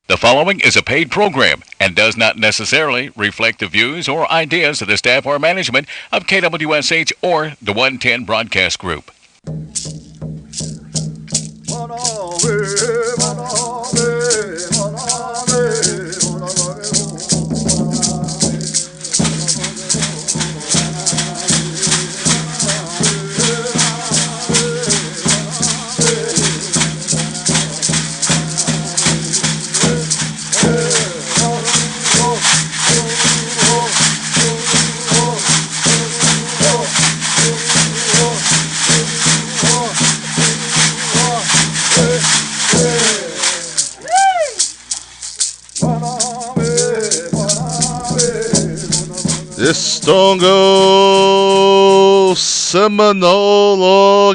The following is a paid program and does not necessarily reflect the views or ideas of the staff or management of KWSH or the 110 Broadcast Group. This song goes Seminole.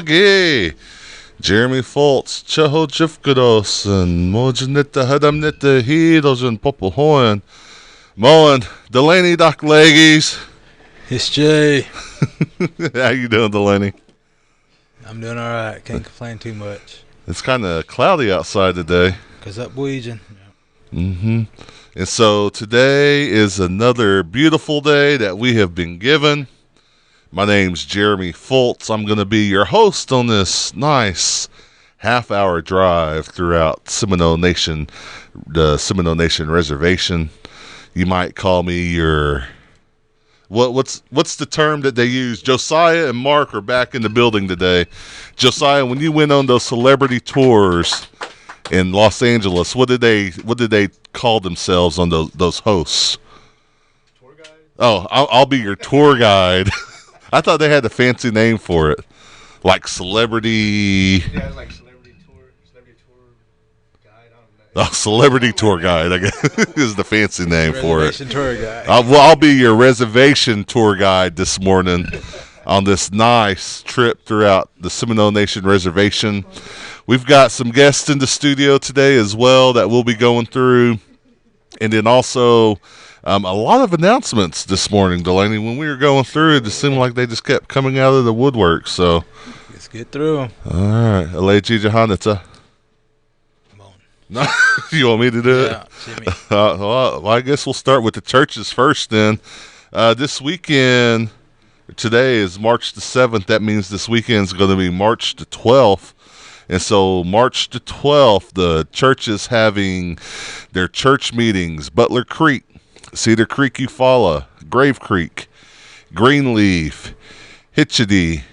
Jeremy Fultz, Cheho Jifkados, and Mojanita Hadamnita Hedos and Popohoan. Moen, Delaney Doc Leggies. It's Jay. How you doing, Delaney? I'm doing all right. Can't complain too much. It's kind of cloudy outside today. Cause up Weejan. Mm-hmm. And so today is another beautiful day that we have been given. My name's Jeremy Fultz. I'm going to be your host on this nice half-hour drive throughout Seminole Nation, the Seminole Nation Reservation. You might call me your... What's the term that they use? Josiah and Mark are back in the building today. Josiah, when you went on those celebrity tours in Los Angeles, what did they call themselves on those hosts? Tour guide? Oh, I'll be your tour guide. I thought they had a fancy name for it, like celebrity. Yeah, it's like celebrity tour guide. I don't know. Oh, celebrity tour guide, I guess, is the fancy name for it. Reservation tour guide. I'll be your reservation tour guide this morning on this nice trip throughout the Seminole Nation Reservation. We've got some guests in the studio today as well that we'll be going through. And then also a lot of announcements this morning, Delaney. When we were going through it seemed like they just kept coming out of the woodwork. So Let's get through 'em. all right. Aleji Jahanita. Come on. No, you want me to do it? Yeah, Jimmy. Well, I guess we'll start with the churches first then. This weekend, today is March the 7th. That means this weekend is going to be March the 12th. And so March the 12th, the church is having their church meetings. Butler Creek, Cedar Creek, Eufaula, Grave Creek, Greenleaf, Hitchity,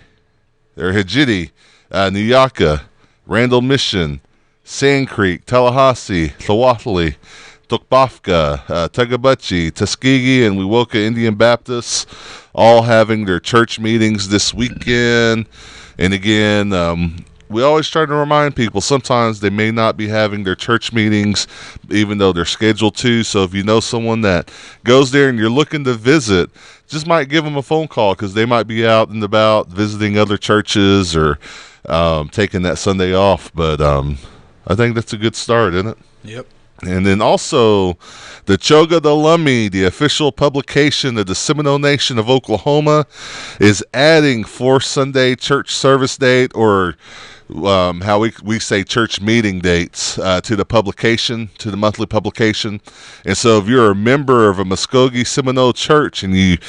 Nuyaka, Randall Mission, Sand Creek, Tallahassee, Tlawatley, Tukbafka, Tagabuchi, Tuskegee, and Wewoka Indian Baptists, all having their church meetings this weekend. And again, we always try to remind people sometimes they may not be having their church meetings even though they're scheduled to. So if you know someone that goes there and you're looking to visit, just might give them a phone call because they might be out and about visiting other churches or taking that Sunday off. But I think that's a good start, isn't it? Yep. And then also, the Choga the Lummi, the official publication of the Seminole Nation of Oklahoma, is adding fourth Sunday church service date, or how we say church meeting dates, to the publication, to the monthly publication. And so if you're a member of a Muskogee Seminole church and you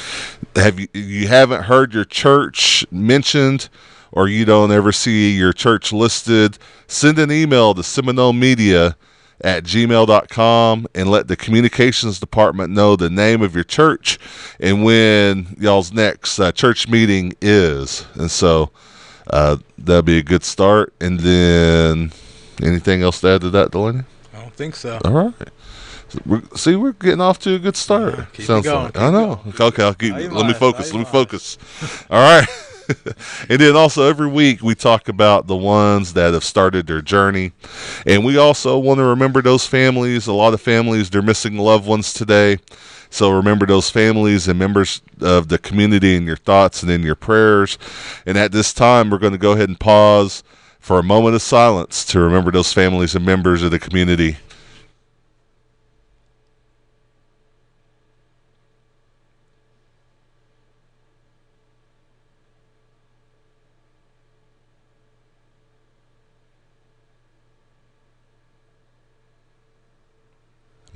haven't heard your church mentioned, or you don't ever see your church listed, send an email to Seminole Media at gmail.com and let the communications department know the name of your church and when y'all's next church meeting is. And so that'll be a good start. And then anything else to add to that, Delaney? I don't think so. All right. We're getting off to a good start. Keep Sounds it going, like. keep I it know. Okay, I'll keep. Now you Let me lying, focus. now Let you me focus. All right. And then also every week we talk about the ones that have started their journey. And we also want to remember those families. A lot of families, they're missing loved ones today. So remember those families and members of the community in your thoughts and in your prayers. And at this time, we're going to go ahead and pause for a moment of silence to remember those families and members of the community.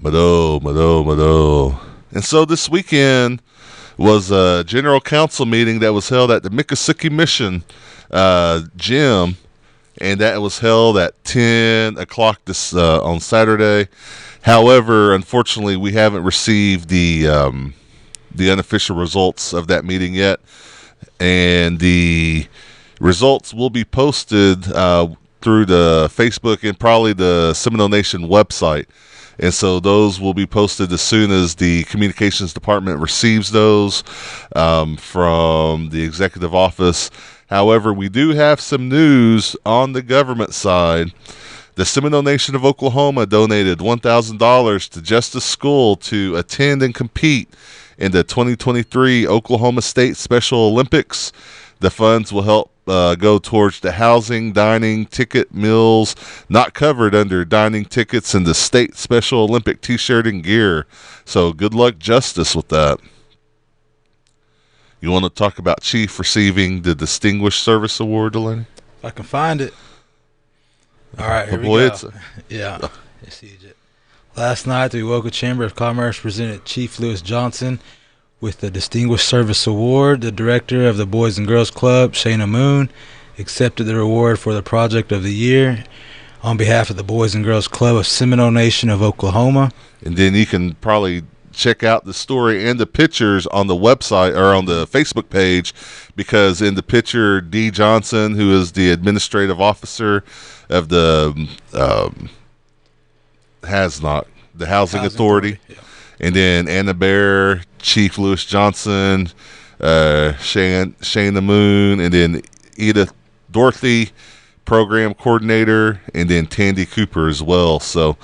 Mado. And so this weekend was a general council meeting that was held at the Miccosukee Mission gym, and that was held at 10 o'clock this on Saturday. However, unfortunately, we haven't received the unofficial results of that meeting yet, and the results will be posted through the Facebook and probably the Seminole Nation website. And so those will be posted as soon as the communications department receives those from the executive office. However, we do have some news on the government side. The Seminole Nation of Oklahoma donated $1,000 to Justice School to attend and compete in the 2023 Oklahoma State Special Olympics. The funds will help go towards the housing, dining, ticket, meals not covered under dining tickets and the state Special Olympic t-shirt and gear. So good luck, Justice, with that. You want to talk about Chief receiving the Distinguished Service Award, Delaney? If I can find it. All right, here we go. Yeah, it's Egypt. Last night, the Wewoka Chamber of Commerce presented Chief Lewis Johnson with the Distinguished Service Award. The director of the Boys and Girls Club, Shayna Moon, accepted the reward for the Project of the Year on behalf of the Boys and Girls Club of Seminole Nation of Oklahoma. And then you can probably check out the story and the pictures on the website or on the Facebook page, because in the picture, Dee Johnson, who is the administrative officer of the the Housing Authority. Yeah. And then Anna Bear, Chief Lewis Johnson, Shayna Moon, and then Edith Dorothy, Program Coordinator, and then Tandy Cooper as well. So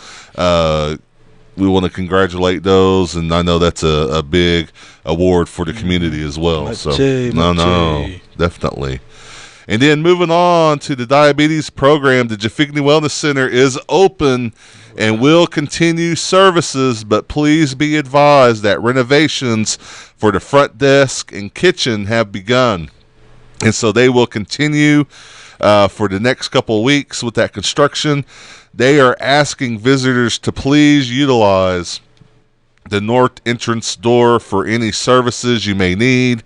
we want to congratulate those, and I know that's a big award for the community as well. Definitely. And then moving on to the diabetes program, the Jafigny Wellness Center is open and will continue services, but please be advised that renovations for the front desk and kitchen have begun. And so they will continue for the next couple of weeks with that construction. They are asking visitors to please utilize the north entrance door for any services you may need.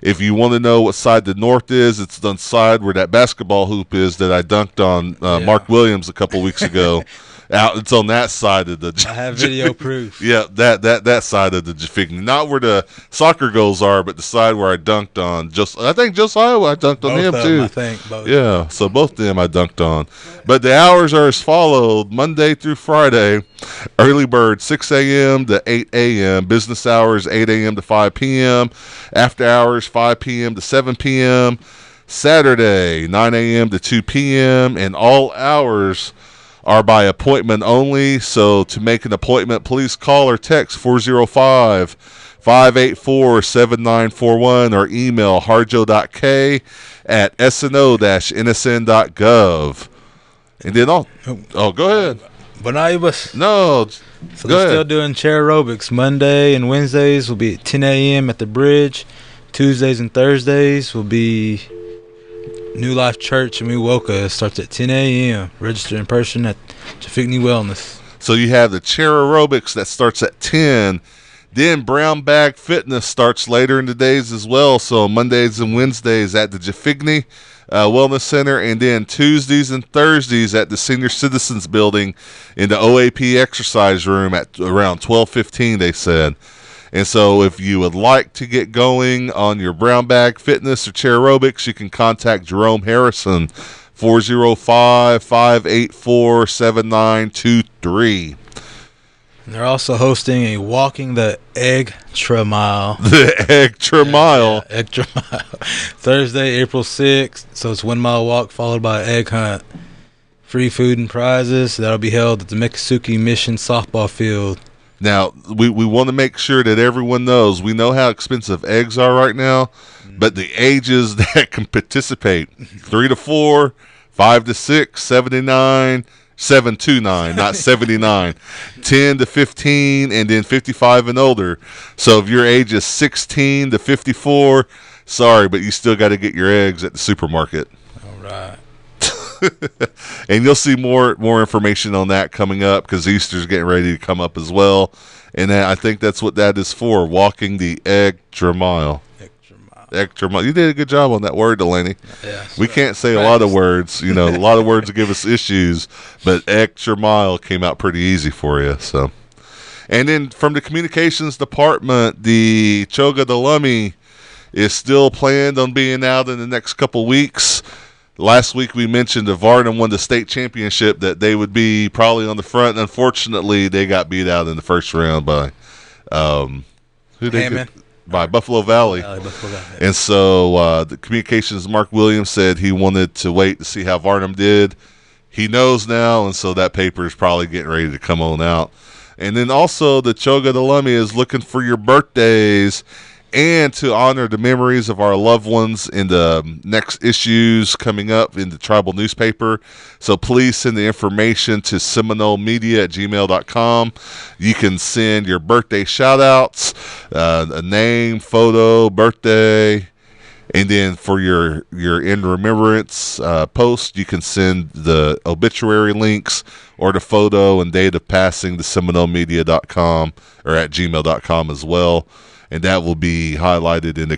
If you want to know what side the north is, it's the side where that basketball hoop is that I dunked on Mark Williams a couple weeks ago. It's on that side of the. I have video proof. Yeah, that side of the Jafigny, not where the soccer goals are, but the side where I dunked on. I think Josiah, I dunked on him too. I think both. Yeah, so both of them I dunked on. But the hours are as followed: Monday through Friday, early bird 6 a.m. to 8 a.m. Business hours 8 a.m. to 5 p.m. After hours 5 p.m. to 7 p.m. Saturday 9 a.m. to 2 p.m. and all hours are by appointment only. So to make an appointment, please call or text 405-584-7941 or email harjo.k@sno-nsn.gov. And then go ahead. But I was no. So they're still doing chair aerobics. Monday and Wednesdays will be at 10 a.m. at the bridge. Tuesdays and Thursdays will be New Life Church in Wewoka. It starts at 10 a.m. Register in person at Jafigny Wellness. So you have the chair aerobics that starts at 10. Then Brown Bag Fitness starts later in the days as well. So Mondays and Wednesdays at the Jafigny Wellness Center, and then Tuesdays and Thursdays at the Senior Citizens Building in the OAP exercise room at around 12:15, they said. And so if you would like to get going on your brown bag fitness or chair aerobics, you can contact Jerome Harrison, 405-584-7923. They're also hosting a Walking the Egg-Tra Mile. The Egg-Tra Mile. Yeah, Egg-Tra Mile. Thursday, April 6th. So it's 1 mile walk followed by an egg hunt. Free food and prizes. That'll be held at the Miccosukee Mission softball field. Now, we want to make sure that everyone knows, we know how expensive eggs are right now, but the ages that can participate, 3 to 4, 5 to 6, 79, 7 to 9, not 79, 10 to 15, and then 55 and older. So if your age is 16 to 54, sorry, but you still got to get your eggs at the supermarket. All right. And you'll see more information on that coming up because Easter's getting ready to come up as well. And I think that's what that is for, walking the extra mile. Extra mile. You did a good job on that word, Delaney. Yeah, we can't say a lot of words. A lot of words give us issues, but extra mile came out pretty easy for you. So, and then from the communications department, the Choga the Lummy is still planned on being out in the next couple weeks. Last week we mentioned if Varnum won the state championship that they would be probably on the front. Unfortunately, they got beat out in the first round by Buffalo Valley. And so the communications Mark Williams said he wanted to wait to see how Varnum did. He knows now, and so that paper is probably getting ready to come on out. And then also the Choga the Lummy is looking for your birthdays and to honor the memories of our loved ones in the next issues coming up in the tribal newspaper. So please send the information to seminolemedia@gmail.com. You can send your birthday shout-outs, a name, photo, birthday, and then for your in remembrance post, you can send the obituary links or the photo and date of passing to seminolemedia.com or at gmail.com as well. And that will be highlighted in the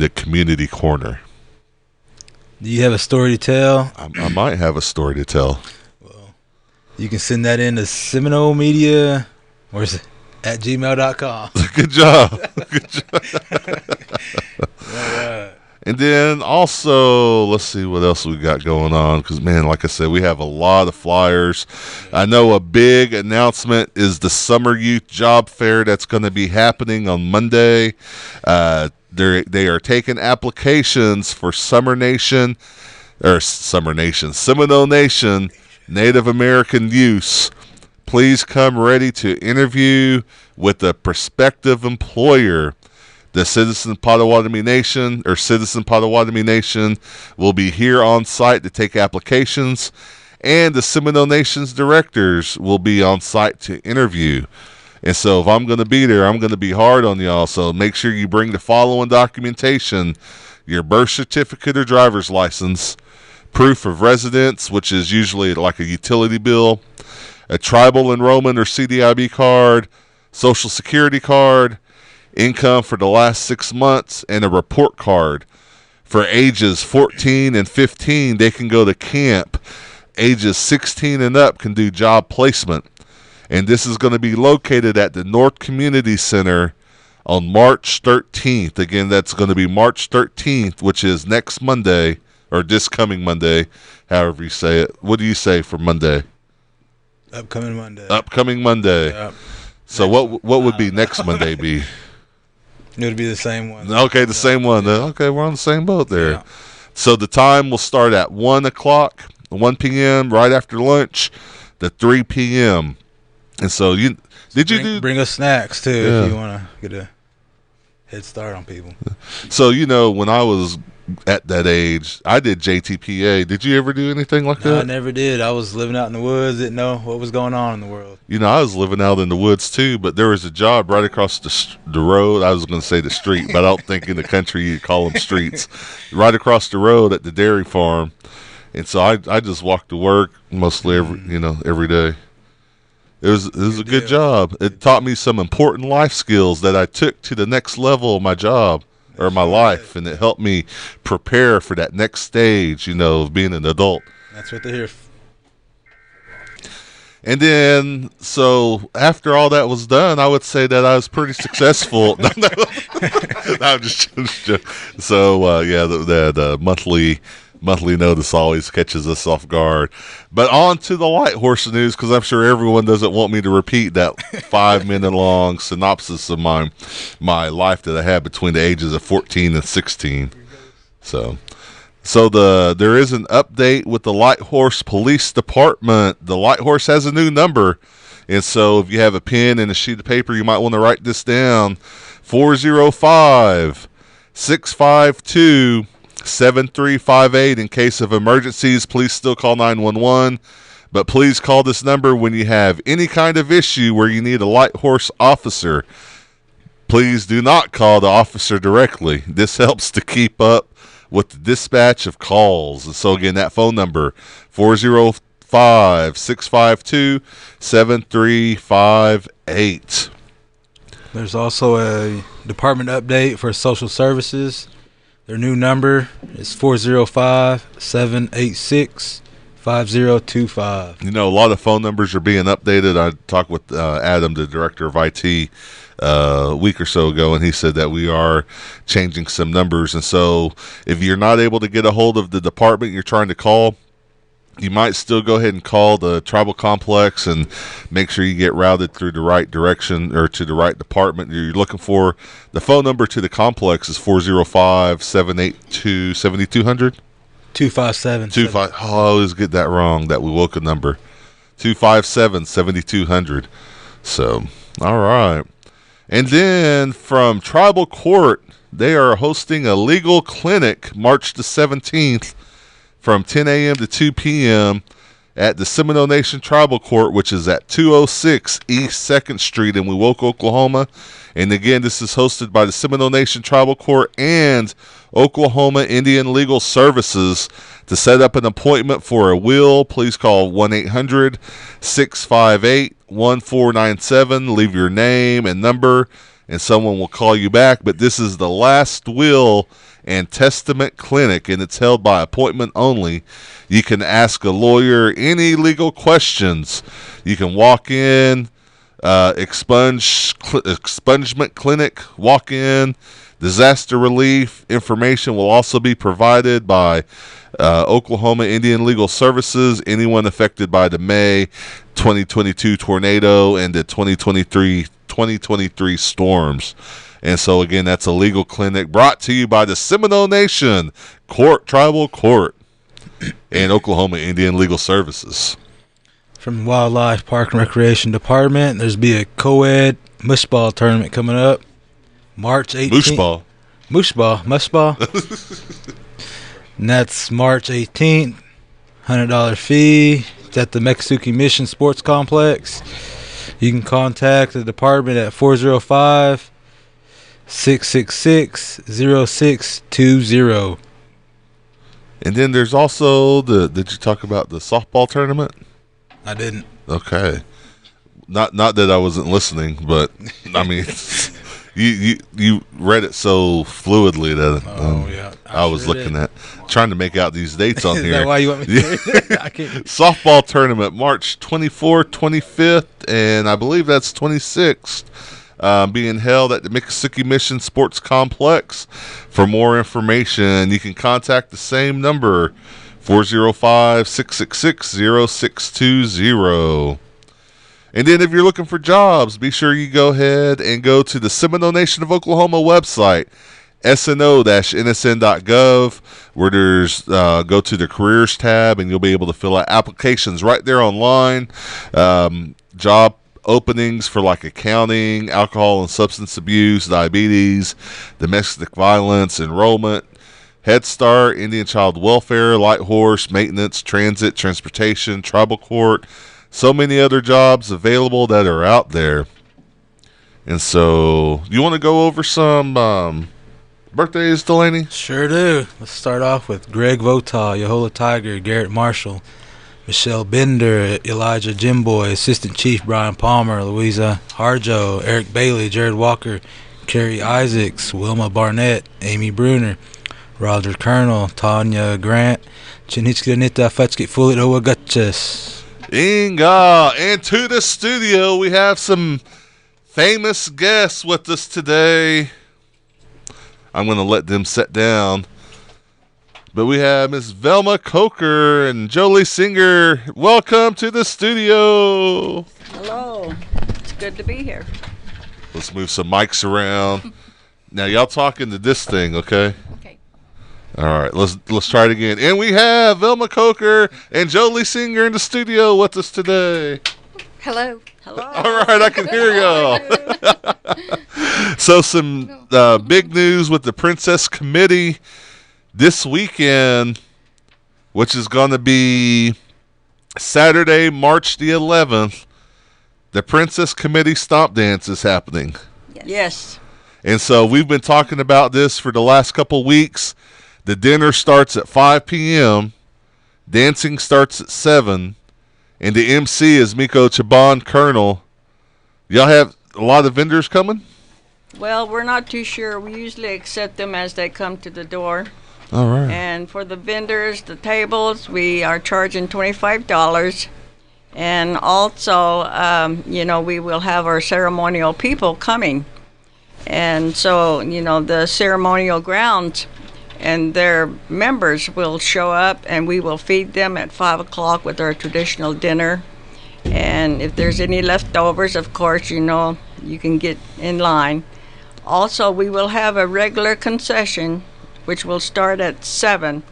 community corner. Do you have a story to tell? I might have a story to tell. Well, you can send that in to Seminole Media, or is it at gmail.com. Good job. Good job. All right. And then also, let's see what else we got going on. Because, man, like I said, we have a lot of flyers. I know a big announcement is the Summer Youth Job Fair that's going to be happening on Monday. They are taking applications for Seminole Nation, Native American youths. Please come ready to interview with a prospective employer. The Citizen Potawatomi Nation will be here on site to take applications, and the Seminole Nation's directors will be on site to interview. And so if I'm going to be there, I'm going to be hard on y'all. So make sure you bring the following documentation: your birth certificate or driver's license, proof of residence, which is usually like a utility bill, a tribal enrollment or CDIB card, social security card, income for the last 6 months, and a report card. For ages 14 and 15, they can go to camp. Ages 16 and up can do job placement. And this is going to be located at the North Community Center on March 13th. Again, that's going to be March 13th, which is next Monday, or this coming Monday, however you say it. What do you say for Monday? Upcoming Monday. Upcoming Monday. Yep. So what would be next Monday be? It would be the same one. Okay, the same one. Yeah. Okay, we're on the same boat there. Yeah. So the time will start at 1 p.m. right after lunch to 3 p.m. And so bring us snacks too Yeah. if you want to get a head start on people. So when I was at that age, I did JTPA. Did you ever do anything like No, that? I never did. I was living out in the woods, didn't know what was going on in the world. I was living out in the woods too, but there was a job right across the road. I was going to say the street, but I don't think in the country you call them streets. Right across the road at the dairy farm. And so I just walked to work mostly every day. It was a good job. It taught me some important life skills that I took to the next level of my job or my life, and it helped me prepare for that next stage, of being an adult. That's what they're here for. And then, so after all that was done, I would say that I was pretty successful. No, I'm just joking. So, the monthly notice always catches us off guard. But on to the light horse news, because I'm sure everyone doesn't want me to repeat that 5-minute long synopsis of my life that I had between the ages of 14 and 16. So there is an update with the Light Horse Police Department. The Light Horse has a new number, and so if you have a pen and a sheet of paper, you might want to write this down: 405-652-7358. In case of emergencies, please still call 911, but please call this number when you have any kind of issue where you need a Light Horse officer. Please do not call the officer directly. This helps to keep up with the dispatch of calls. And so again, that phone number, 405-652-7358. There's also a department update for social services. Their new number is 405-786-5025. You know, a lot of phone numbers are being updated. I talked with Adam, the director of IT, a week or so ago, and he said that we are changing some numbers. And so if you're not able to get a hold of the department you're trying to call, you might still go ahead and call the tribal complex and make sure you get routed through the right direction or to the right department you're looking for. The phone number to the complex is 405-782-7200. 257. I always get that wrong, that Wewoka number. 257-7200. So, all right. And then from Tribal Court, they are hosting a legal clinic March the 17th from 10 a.m. to 2 p.m. at the Seminole Nation Tribal Court, which is at 206 East 2nd Street in Wewoka, Oklahoma. And again, this is hosted by the Seminole Nation Tribal Court and Oklahoma Indian Legal Services. To set up an appointment for a will, please call 1-800-658-1497. Leave your name and number, and someone will call you back. But this is the last will and testament clinic, and it's held by appointment only. You can ask a lawyer any legal questions. You can walk in, expungement clinic, walk in. Disaster relief information will also be provided by Oklahoma Indian Legal Services. Anyone affected by the May 2022 tornado and the 2023 storms. And so, again, that's a legal clinic brought to you by the Seminole Nation Tribal Court and Oklahoma Indian Legal Services. From Wildlife Park and Recreation Department, there's be a co-ed mushball tournament coming up March 18th. Mushball. And that's March 18th. $100 fee. It's at the Mexuki Mission Sports Complex. You can contact the department at 405-666-0620. And then there's also did you talk about the softball tournament? I didn't. Okay. Not that I wasn't listening, but I mean you read it so fluidly that I was sure looking at trying to make out these dates on here. Is that why you want me to I can't. Softball tournament March 24th, 25th, and I believe that's 26th. Being held at the Mississippi Mission Sports Complex. For more information, you can contact the same number, 405-666-0620. And then if you're looking for jobs, be sure you go ahead and go to the Seminole Nation of Oklahoma website, SNO-NSN.gov, where there's go to the careers tab, and you'll be able to fill out applications right there online. Job openings for like accounting, alcohol and substance abuse, diabetes, domestic violence, enrollment, Head Start, Indian Child Welfare, Light Horse, maintenance, transit, transportation, tribal court. So many other jobs available that are out there. And so, you want to go over some birthdays, Delaney? Sure do. Let's start off with Greg Votaw, Yohola Tiger, Garrett Marshall, Michelle Bender, Elijah Jimboy, Assistant Chief Brian Palmer, Louisa Harjo, Eric Bailey, Jared Walker, Carrie Isaacs, Wilma Barnett, Amy Bruner, Roger Colonel, Tanya Grant, Chinitskranita Fatskit Fulit Owagachas. Inga, and to the studio, we have some famous guests with us today. I'm going to let them sit down. But we have Miss Velma Coker and Jolie Singer. Welcome to the studio. Hello. It's good to be here. Let's move some mics around. Now, y'all talking to this thing, okay? Okay. All right, let's try it again. And we have Velma Coker and Jolie Singer in the studio with us today. Hello. Hello. All right, I can hear y'all. So some big news with the Princess Committee this weekend, which is going to be Saturday, March the 11th. The Princess Committee Stomp Dance is happening. Yes. And so we've been talking about this for the last couple weeks. The dinner starts at 5 p.m., dancing starts at 7, and the MC is Miko Chaban Colonel. Y'all have a lot of vendors coming? Well, we're not too sure. We usually accept them as they come to the door. All right. And for the vendors, the tables, we are charging $25. And also, we will have our ceremonial people coming. And so, the ceremonial grounds and their members will show up, and we will feed them at 5 o'clock with our traditional dinner. And if there's any leftovers, of course, you can get in line. Also, we will have a regular concession, which will start at 7.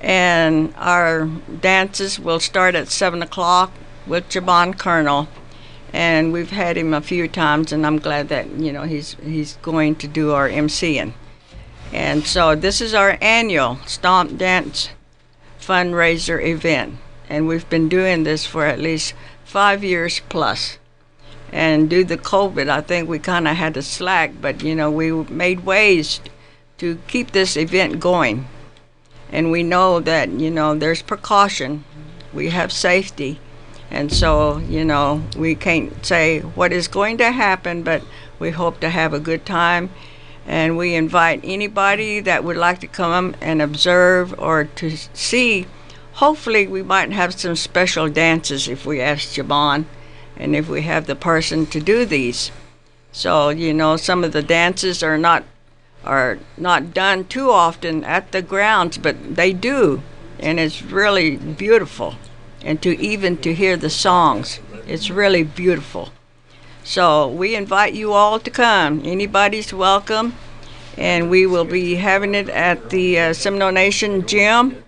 And our dances will start at 7 o'clock with Jabon Colonel. And we've had him a few times, and I'm glad that, he's going to do our MCing. And so this is our annual Stomp Dance fundraiser event. And we've been doing this for at least 5 years plus. And due to COVID, I think we kind of had to slack, but, we made ways to keep this event going. And we know that, there's precaution. We have safety. And so, we can't say what is going to happen, but we hope to have a good time. And we invite anybody that would like to come and observe or to see. Hopefully, we might have some special dances if we ask Jabon and if we have the person to do these. So, some of the dances are not done too often at the grounds, but they do. And it's really beautiful. And to hear the songs, it's really beautiful. So we invite you all to come. Anybody's welcome. And we will be having it at the Seminole Nation Gym.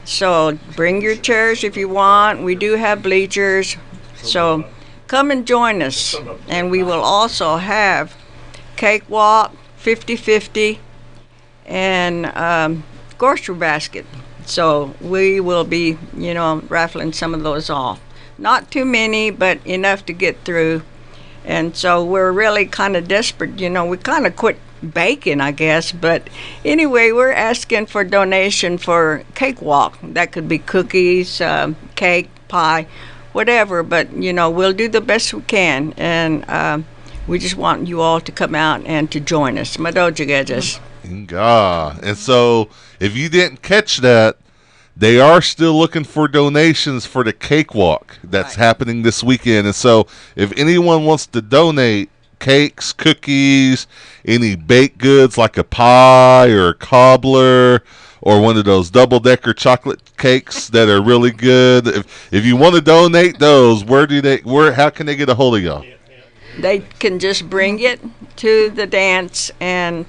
So bring your chairs if you want. We do have bleachers. So come and join us. And we will also have cakewalk, 50-50, and grocery basket. So we will be, raffling some of those off. Not too many, but enough to get through. And so we're really kind of desperate. We kind of quit baking, I guess. But anyway, we're asking for donation for cakewalk. That could be cookies, cake, pie, whatever. But, we'll do the best we can. And we just want you all to come out and to join us. Madojigajas. And so, if you didn't catch that, they are still looking for donations for the cakewalk that's happening this weekend. And so, if anyone wants to donate cakes, cookies, any baked goods like a pie or a cobbler or one of those double-decker chocolate cakes that are really good, if you want to donate those, how can they get a hold of y'all? They can just bring it to the dance and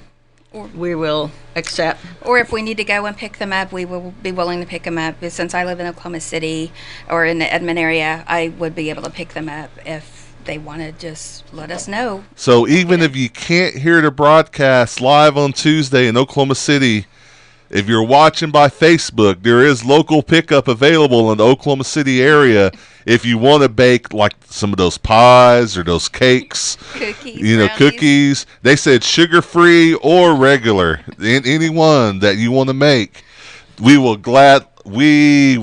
we will accept. Or if we need to go and pick them up, we will be willing to pick them up. Since I live in Oklahoma City or in the Edmond area, I would be able to pick them up if they want to just let us know. So even if you can't hear the broadcast live on Tuesday in Oklahoma City, if you're watching by Facebook, there is local pickup available in the Oklahoma City area if you want to bake like some of those pies or those cakes, cookies. They said sugar-free or regular, any one that you want to make. We will gladly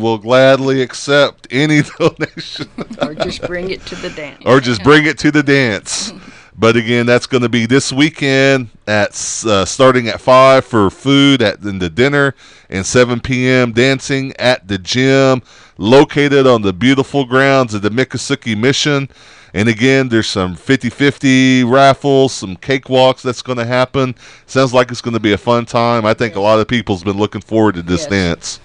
accept any donation. Or just bring it to the dance. But again, that's going to be this weekend at starting at 5 for food in the dinner and 7 p.m. dancing at the gym located on the beautiful grounds of the Miccosukee Mission. And again, there's some 50-50 raffles, some cakewalks that's going to happen. Sounds like it's going to be a fun time. I think a lot of people's been looking forward to this dance.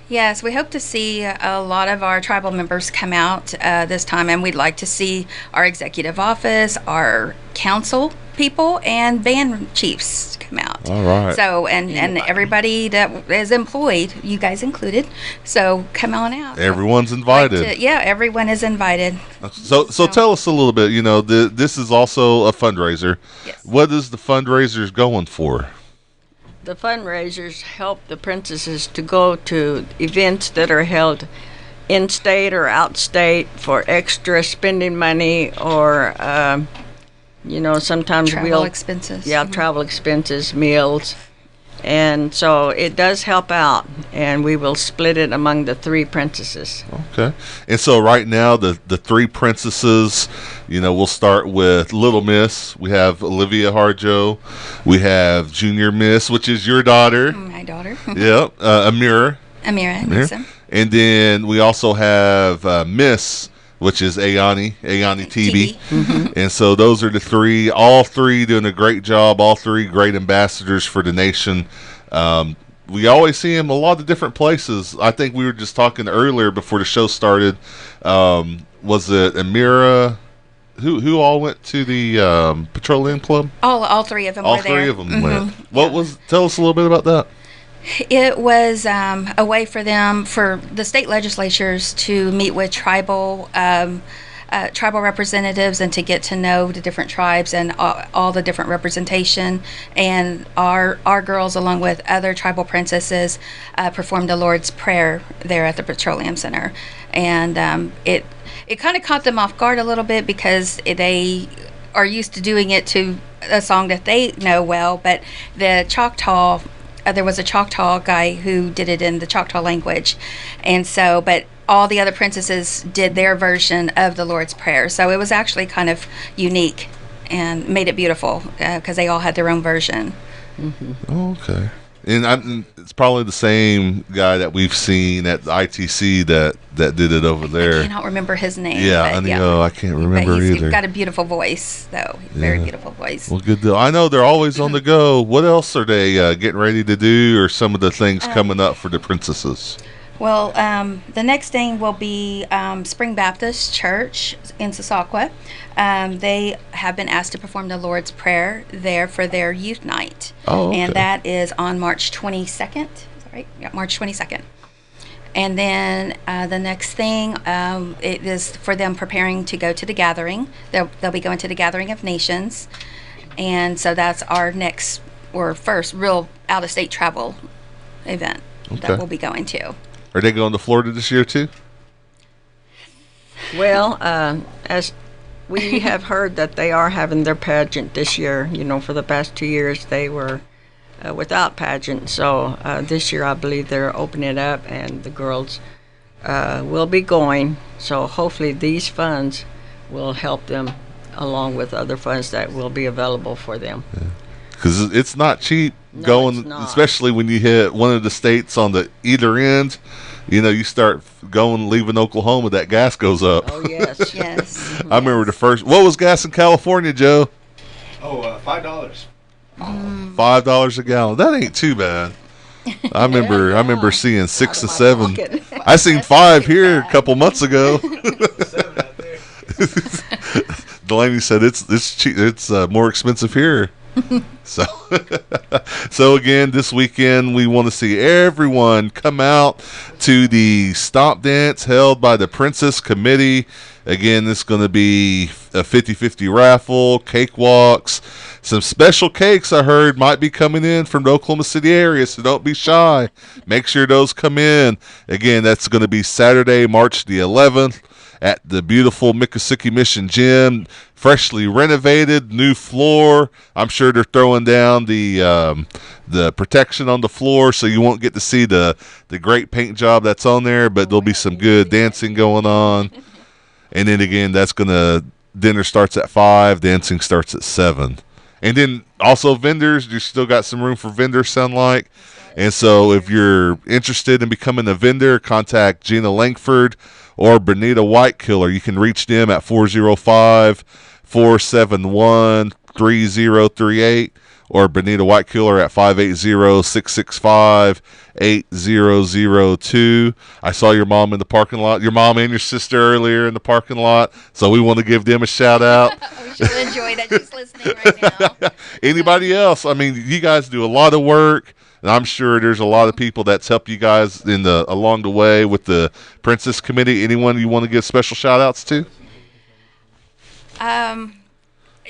Yes, we hope to see a lot of our tribal members come out this time, and we'd like to see our executive office, our council people, and band chiefs come out. All right. So, and everybody that is employed, you guys included, so come on out. Everyone's invited. Everyone is invited. So tell us a little bit, this is also a fundraiser. Yes. What is the fundraisers going for? The fundraisers help the princesses to go to events that are held in-state or out-state for extra spending money or, sometimes travel expenses. Yeah, travel expenses, meals. And so it does help out, and we will split it among the 3 princesses. Okay. And so right now, the 3 princesses, we'll start with Little Miss. We have Olivia Harjo. We have Junior Miss, which is your daughter. My daughter. Yep. Amira. Amira. And then we also have Miss, which is Ayani TV. Mm-hmm. And so those are the 3, all 3 doing a great job, all 3 great ambassadors for the nation. We always see them a lot of different places. I think we were just talking earlier before the show started. Was it Amira? Who all went to the Petroleum Club? All 3 of them were there. All 3 of them went. Tell us a little bit about that. It was a way for the state legislatures to meet with tribal representatives and to get to know the different tribes and all the different representation. And our girls, along with other tribal princesses, performed the Lord's Prayer there at the Petroleum Center. And it kind of caught them off guard a little bit because they are used to doing it to a song that they know well, but the Choctaw. There was a Choctaw guy who did it in the Choctaw language, and so, but all the other princesses did their version of the Lord's Prayer. So it was actually kind of unique and made it beautiful because they all had their own version. Mm-hmm. Okay. And it's probably the same guy that we've seen at the ITC that did it over there. I cannot remember his name. Yeah, I can't remember either. He's got a beautiful voice, though. Very beautiful voice. Well, good deal. I know they're always on the go. What else are they getting ready to do, or some of the things coming up for the princesses? Well, the next thing will be Spring Baptist Church in Sassaqua. They have been asked to perform the Lord's Prayer there for their youth night. Oh, okay. And that is on March 22nd. Is that right? Yeah, March 22nd. And then the next thing, it is for them preparing to go to the gathering. They'll be going to the Gathering of Nations. And so that's our next or first real out-of-state travel event that we'll be going to. Are they going to Florida this year too? Well, as we have heard that they are having their pageant this year. For the past 2 years they were without pageant. So this year I believe they're opening it up, and the girls will be going. So hopefully these funds will help them along with other funds that will be available for them. Because it's not cheap. No, it's not. Especially when you hit one of the states on the either end. You start leaving Oklahoma, that gas goes up. Oh, yes. Yes. I remember the first. What was gas in California, Joe? $5. $5 a gallon. That ain't too bad. I remember seeing 6 and 7. Pocket. I seen 5 here a couple months ago. 7 out there. Delaney said it's cheap. It's more expensive here. So again, this weekend we want to see everyone come out to the stomp dance held by the Princess Committee. Again, it's going to be a 50-50 raffle, cakewalks, some special cakes I heard might be coming in from the Oklahoma City area, so don't be shy. Make sure those come in. Again, that's going to be Saturday, March the 11th. At the beautiful Miccosukee Mission Gym, freshly renovated, new floor. I'm sure they're throwing down the protection on the floor, so you won't get to see the great paint job that's on there, but there'll be some good dancing going on. And then again, dinner starts at 5, dancing starts at 7. And then also vendors, you still got some room for vendors, sound like. And so if you're interested in becoming a vendor, contact Gina Langford or Benita Whitekiller. You can reach them at 405-471-3038 or Benita Whitekiller at 580-665-8002. I saw your mom in the parking lot. Your mom and your sister earlier in the parking lot. So we want to give them a shout out. She'll enjoy that. She's listening right now. Anybody else? I mean, you guys do a lot of work. And I'm sure there's a lot of people that's helped you guys along the way with the Princess Committee. Anyone you want to give special shout outs to?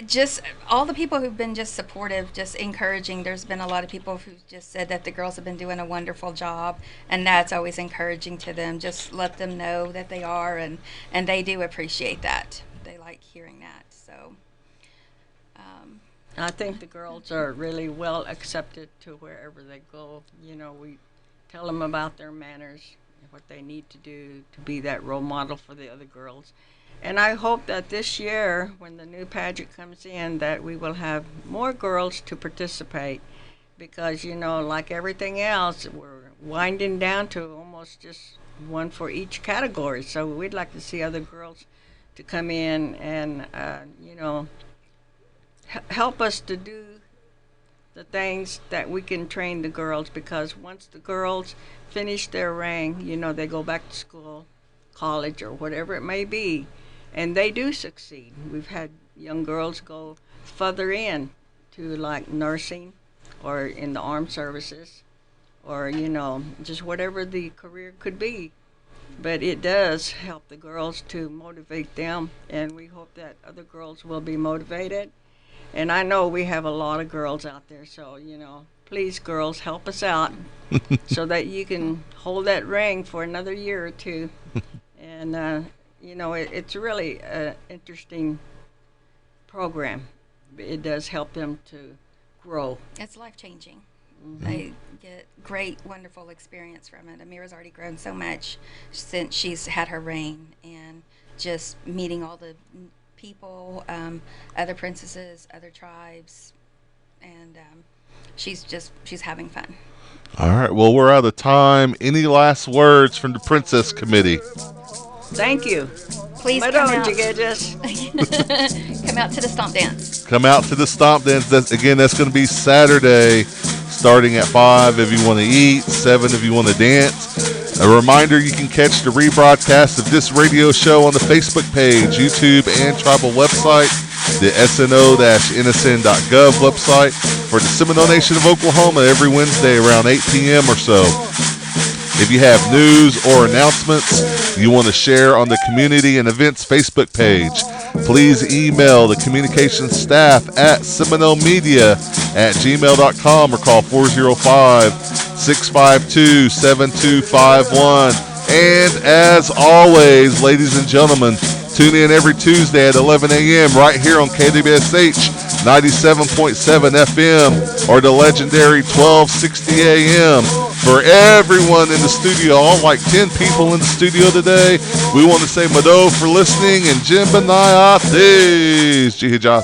Just all the people who've been just supportive, just encouraging. There's been a lot of people who just said that the girls have been doing a wonderful job, and that's always encouraging to them. Just let them know that they are, and they do appreciate that. They like hearing that. So I think the girls are really well accepted to wherever they go. You know, we tell them about their manners, what they need to do to be that role model for the other girls. And I hope that this year, when the new pageant comes in, that we will have more girls to participate because, you know, like everything else, we're winding down to almost just one for each category. So we'd like to see other girls to come in and, you know, help us to do the things that we can train the girls, because once the girls finish their ring, you know, they go back to school, college, or whatever it may be, and they do succeed. We've had young girls go further in to like nursing or in the armed services or, you know, just whatever the career could be. But it does help the girls to motivate them, and we hope that other girls will be motivated. And I know we have a lot of girls out there, so, you know, please, girls, help us out so that you can hold that ring for another year or two. And, you know, it's really an interesting program. It does help them to grow. It's life-changing. Mm-hmm. They get great, wonderful experience from it. Amira's already grown so much since she's had her ring, and just meeting all the people, other princesses, other tribes, and she's having fun. All right, well, we're out of time. Any last words from the Princess Committee? Thank you. Please come out. Come out to the stomp dance. Come out to the stomp dance. That's going to be Saturday, starting at 5 if you want to eat, 7 if you want to dance. A reminder, you can catch the rebroadcast of this radio show on the Facebook page, YouTube, and tribal website, the SNO-NSN.gov website for the Seminole Nation of Oklahoma every Wednesday around 8 p.m. or so. If you have news or announcements you want to share on the Community and Events Facebook page, please email the communications staff at seminolemedia@gmail.com or call 405-652-7251. And as always, ladies and gentlemen, tune in every Tuesday at 11 a.m. right here on KWSH 97.7 FM or the legendary 1260 a.m. For everyone in the studio, all like 10 people in the studio today, we want to say Mado for listening and Jim Benai Athis. Jihad y'all.